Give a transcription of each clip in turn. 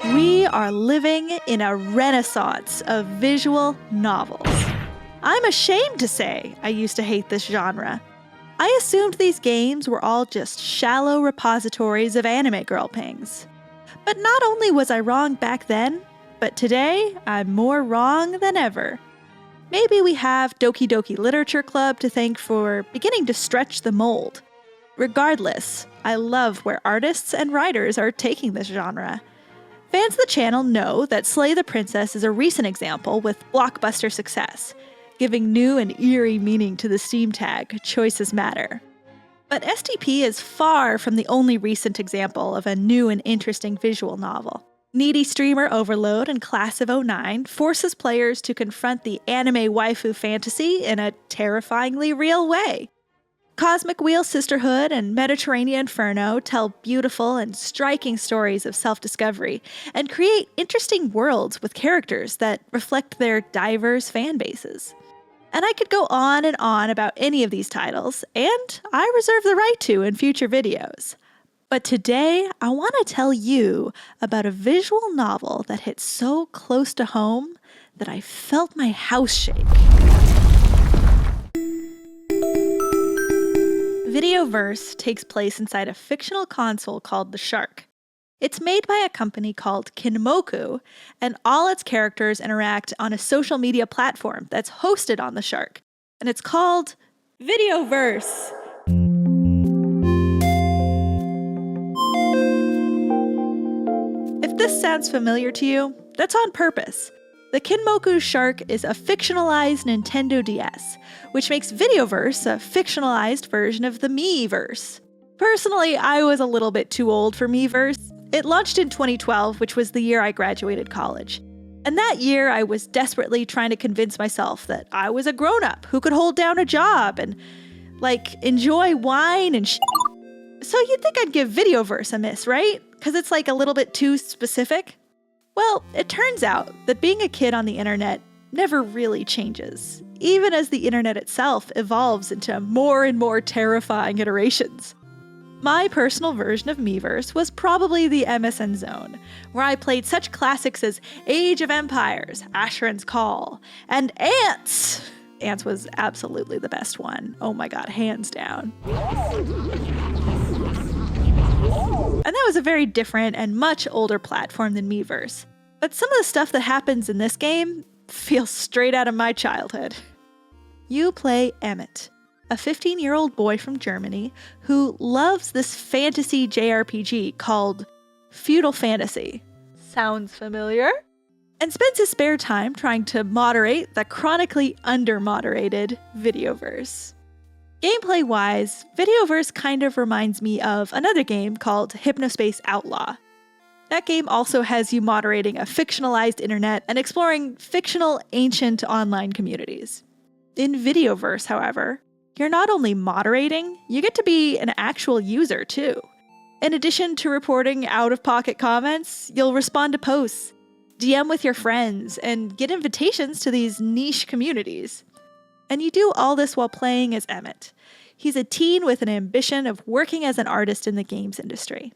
We are living in a renaissance of visual novels. I'm ashamed to say I used to hate this genre. I assumed these games were all just shallow repositories of anime girl pangs. But not only was I wrong back then, but today I'm more wrong than ever. Maybe we have Doki Doki Literature Club to thank for beginning to stretch the mold. Regardless, I love where artists and writers are taking this genre. Fans of the channel know that Slay the Princess is a recent example with blockbuster success, giving new and eerie meaning to the Steam tag, Choices Matter. But STP is far from the only recent example of a new and interesting visual novel. Needy streamer Overload and Class of '09 forces players to confront the anime waifu fantasy in a terrifyingly real way. Cosmic Wheel Sisterhood and Mediterranean Inferno tell beautiful and striking stories of self-discovery and create interesting worlds with characters that reflect their diverse fan bases. And I could go on and on about any of these titles, and I reserve the right to in future videos. But today, I want to tell you about a visual novel that hit so close to home that I felt my house shake. VIDEOVERSE takes place inside a fictional console called The Shark. It's made by a company called Kinmoku, and all its characters interact on a social media platform that's hosted on The Shark, and it's called VIDEOVERSE. If this sounds familiar to you, that's on purpose. The Kinmoku Shark is a fictionalized Nintendo DS, which makes VIDEOVERSE a fictionalized version of the Miiverse. Personally, I was a little bit too old for Miiverse. It launched in 2012, which was the year I graduated college. And that year, I was desperately trying to convince myself that I was a grown-up who could hold down a job and, enjoy wine and So you'd think I'd give VIDEOVERSE a miss, right? Because it's a little bit too specific? Well, it turns out that being a kid on the internet never really changes, even as the internet itself evolves into more and more terrifying iterations. My personal version of Miiverse was probably the MSN Zone, where I played such classics as Age of Empires, Asheron's Call, and Ants! Ants was absolutely the best one. Oh my god, hands down. And that was a very different and much older platform than Miiverse. But some of the stuff that happens in this game feels straight out of my childhood. You play Emmett, a 15-year-old boy from Germany who loves this fantasy JRPG called Feudal Fantasy. Sounds familiar? And spends his spare time trying to moderate the chronically under-moderated VIDEOVERSE. Gameplay-wise, VIDEOVERSE kind of reminds me of another game called Hypnospace Outlaw. That game also has you moderating a fictionalized internet and exploring fictional ancient online communities. In VIDEOVERSE, however, you're not only moderating, you get to be an actual user too. In addition to reporting out-of-pocket comments, you'll respond to posts, DM with your friends, and get invitations to these niche communities. And you do all this while playing as Emmett. He's a teen with an ambition of working as an artist in the games industry.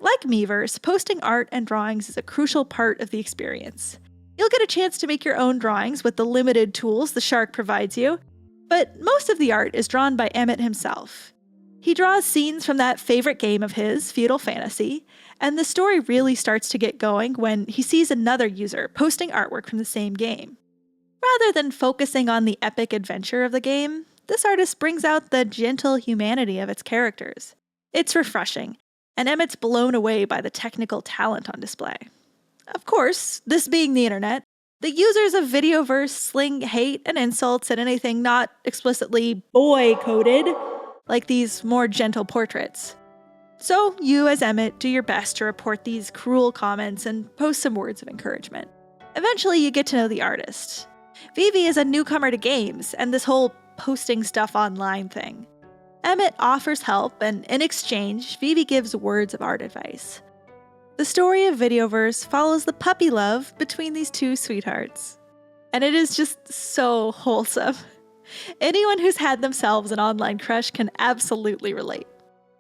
Like Miiverse, posting art and drawings is a crucial part of the experience. You'll get a chance to make your own drawings with the limited tools the Shark provides you, but most of the art is drawn by Emmett himself. He draws scenes from that favorite game of his, Feudal Fantasy, and the story really starts to get going when he sees another user posting artwork from the same game. Rather than focusing on the epic adventure of the game, this artist brings out the gentle humanity of its characters. It's refreshing, and Emmett's blown away by the technical talent on display. Of course, this being the internet, the users of VIDEOVERSE sling hate and insults at anything not explicitly boy-coded, like these more gentle portraits. So you, as Emmett, do your best to report these cruel comments and post some words of encouragement. Eventually, you get to know the artist. Vivi is a newcomer to games and this whole posting stuff online thing. Emmett offers help, and in exchange, Vivi gives words of art advice. The story of VIDEOVERSE follows the puppy love between these two sweethearts. And it is just so wholesome. Anyone who's had themselves an online crush can absolutely relate.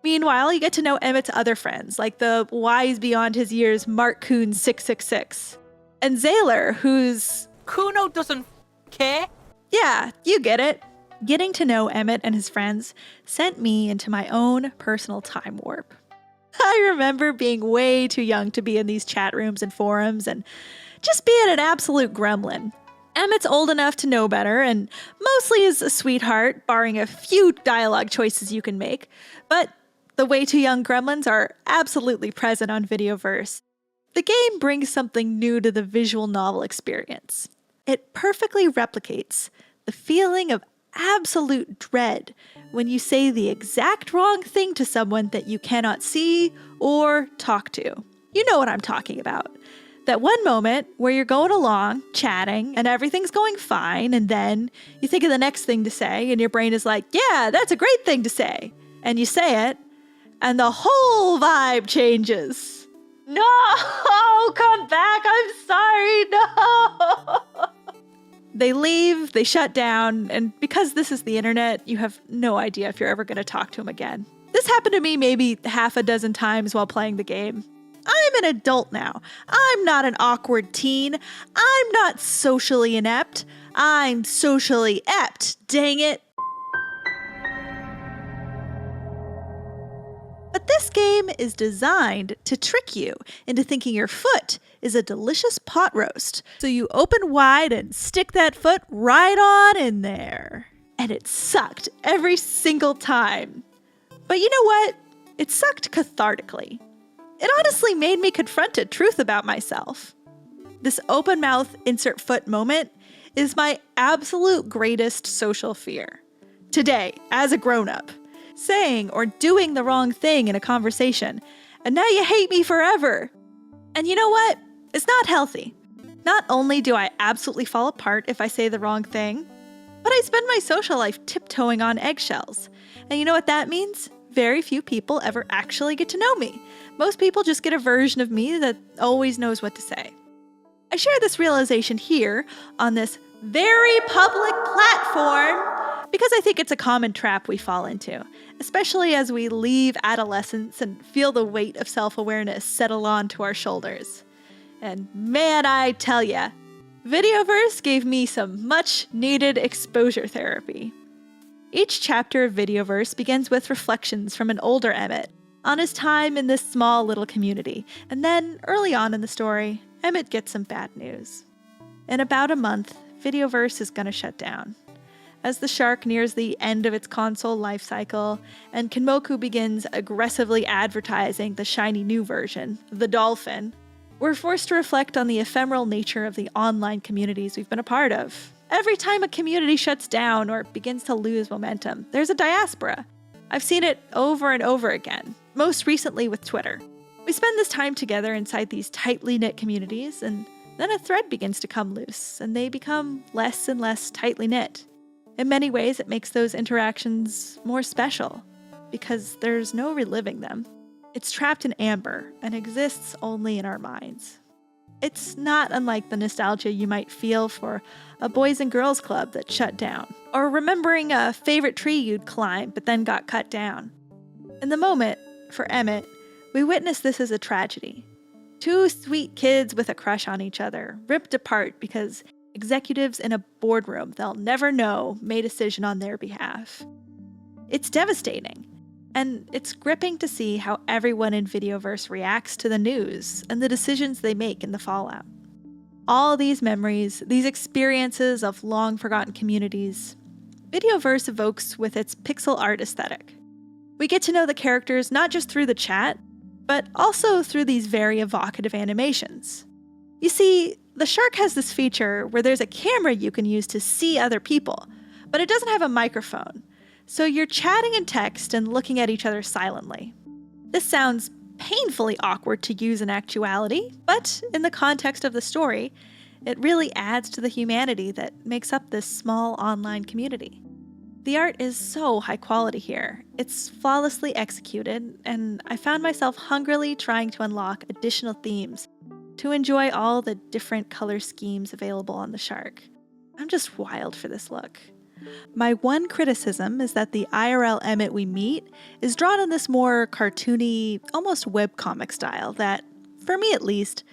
Meanwhile, you get to know Emmett's other friends, like the wise beyond his years Mark Coon 666, and Zaylor, who's... Kuno doesn't care? Yeah, you get it. Getting to know Emmett and his friends sent me into my own personal time warp. I remember being way too young to be in these chat rooms and forums and just being an absolute gremlin. Emmett's old enough to know better and mostly is a sweetheart, barring a few dialogue choices you can make, but the way too young gremlins are absolutely present on Videoverse. The game brings something new to the visual novel experience. It perfectly replicates the feeling of absolute dread when you say the exact wrong thing to someone that you cannot see or talk to. You know what I'm talking about. That one moment where you're going along, chatting, and everything's going fine, and then you think of the next thing to say, and your brain is like, yeah, that's a great thing to say. And you say it, and the whole vibe changes. No, come back, I'm sorry, no. They leave, they shut down, and because this is the internet, you have no idea if you're ever going to talk to them again. This happened to me maybe half a dozen times while playing the game. I'm an adult now. I'm not an awkward teen. I'm not socially inept. I'm socially ept, dang it. But this game is designed to trick you into thinking your foot is a delicious pot roast. So you open wide and stick that foot right on in there. And it sucked every single time. But you know what? It sucked cathartically. It honestly made me confront a truth about myself. This open mouth insert foot moment is my absolute greatest social fear. Today, as a grown-up, saying or doing the wrong thing in a conversation, and now you hate me forever. And you know what? It's not healthy. Not only do I absolutely fall apart if I say the wrong thing, but I spend my social life tiptoeing on eggshells. And you know what that means? Very few people ever actually get to know me. Most people just get a version of me that always knows what to say. I share this realization here on this very public platform because I think it's a common trap we fall into, especially as we leave adolescence and feel the weight of self-awareness settle onto our shoulders. And man, I tell ya, Videoverse gave me some much-needed exposure therapy. Each chapter of Videoverse begins with reflections from an older Emmett on his time in this small little community, and then, early on in the story, Emmett gets some bad news. In about a month, Videoverse is gonna shut down. As the shark nears the end of its console life cycle, and Kinmoku begins aggressively advertising the shiny new version, the dolphin, we're forced to reflect on the ephemeral nature of the online communities we've been a part of. Every time a community shuts down or begins to lose momentum, there's a diaspora. I've seen it over and over again, most recently with Twitter. We spend this time together inside these tightly knit communities, and then a thread begins to come loose, and they become less and less tightly knit. In many ways, it makes those interactions more special, because there's no reliving them. It's trapped in amber and exists only in our minds. It's not unlike the nostalgia you might feel for a boys and girls club that shut down, or remembering a favorite tree you'd climb but then got cut down. In the moment, for Emmett, we witness this as a tragedy. Two sweet kids with a crush on each other, ripped apart because executives in a boardroom they'll never know made a decision on their behalf. It's devastating. And it's gripping to see how everyone in Videoverse reacts to the news and the decisions they make in the fallout. All these memories, these experiences of long-forgotten communities, Videoverse evokes with its pixel art aesthetic. We get to know the characters not just through the chat, but also through these very evocative animations. You see, the shark has this feature where there's a camera you can use to see other people, but it doesn't have a microphone. So you're chatting in text and looking at each other silently. This sounds painfully awkward to use in actuality, but in the context of the story, it really adds to the humanity that makes up this small online community. The art is so high quality here. It's flawlessly executed, and I found myself hungrily trying to unlock additional themes to enjoy all the different color schemes available on the shark. I'm just wild for this look. My one criticism is that the IRL Emmett we meet is drawn in this more cartoony, almost webcomic style that, for me at least,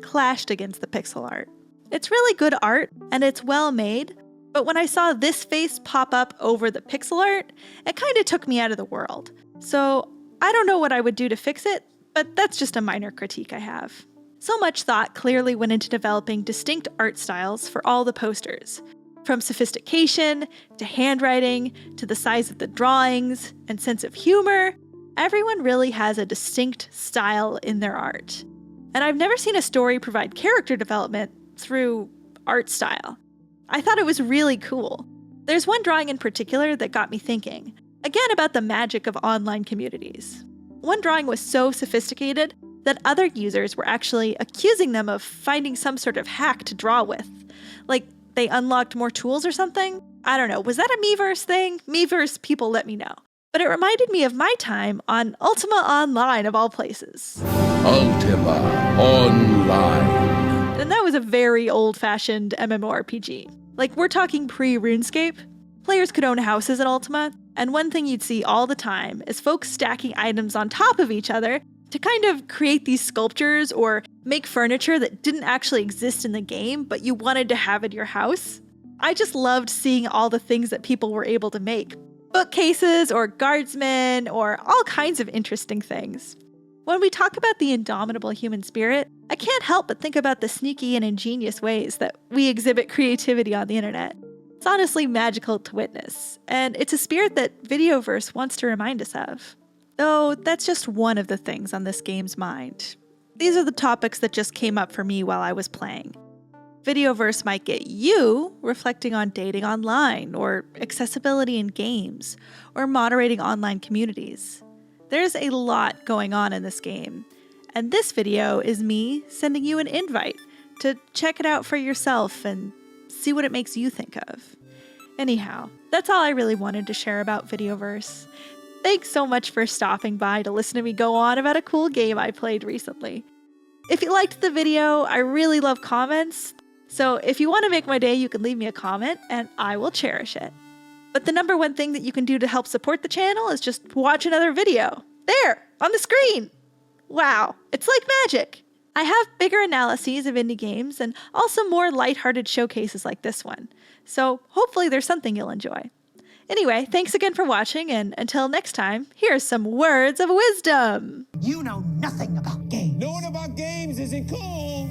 clashed against the pixel art. It's really good art, and it's well made, but when I saw this face pop up over the pixel art, it kind of took me out of the world. So I don't know what I would do to fix it, but that's just a minor critique I have. So much thought clearly went into developing distinct art styles for all the posters. From sophistication, to handwriting, to the size of the drawings, and sense of humor, everyone really has a distinct style in their art. And I've never seen a story provide character development through art style. I thought it was really cool. There's one drawing in particular that got me thinking, again about the magic of online communities. One drawing was so sophisticated that other users were actually accusing them of finding some sort of hack to draw with. Like, they unlocked more tools or something? I don't know, was that a Miiverse thing? Miiverse people let me know. But it reminded me of my time on Ultima Online of all places. Ultima Online. And that was a very old-fashioned MMORPG. Like, we're talking pre-RuneScape. Players could own houses in Ultima, and one thing you'd see all the time is folks stacking items on top of each other to kind of create these sculptures or make furniture that didn't actually exist in the game, but you wanted to have in your house. I just loved seeing all the things that people were able to make. Bookcases or guardsmen or all kinds of interesting things. When we talk about the indomitable human spirit, I can't help but think about the sneaky and ingenious ways that we exhibit creativity on the internet. It's honestly magical to witness, and it's a spirit that Videoverse wants to remind us of. Though that's just one of the things on this game's mind. These are the topics that just came up for me while I was playing. Videoverse might get you reflecting on dating online, or accessibility in games, or moderating online communities. There's a lot going on in this game, and this video is me sending you an invite to check it out for yourself and see what it makes you think of. Anyhow, that's all I really wanted to share about Videoverse. Thanks so much for stopping by to listen to me go on about a cool game I played recently. If you liked the video, I really love comments, so if you want to make my day, you can leave me a comment and I will cherish it. But the number one thing that you can do to help support the channel is just watch another video. There, on the screen! Wow, it's like magic! I have bigger analyses of indie games and also more lighthearted showcases like this one, so hopefully there's something you'll enjoy. Anyway, thanks again for watching, and until next time, here's some words of wisdom! You know nothing about games. Knowing about games isn't cool.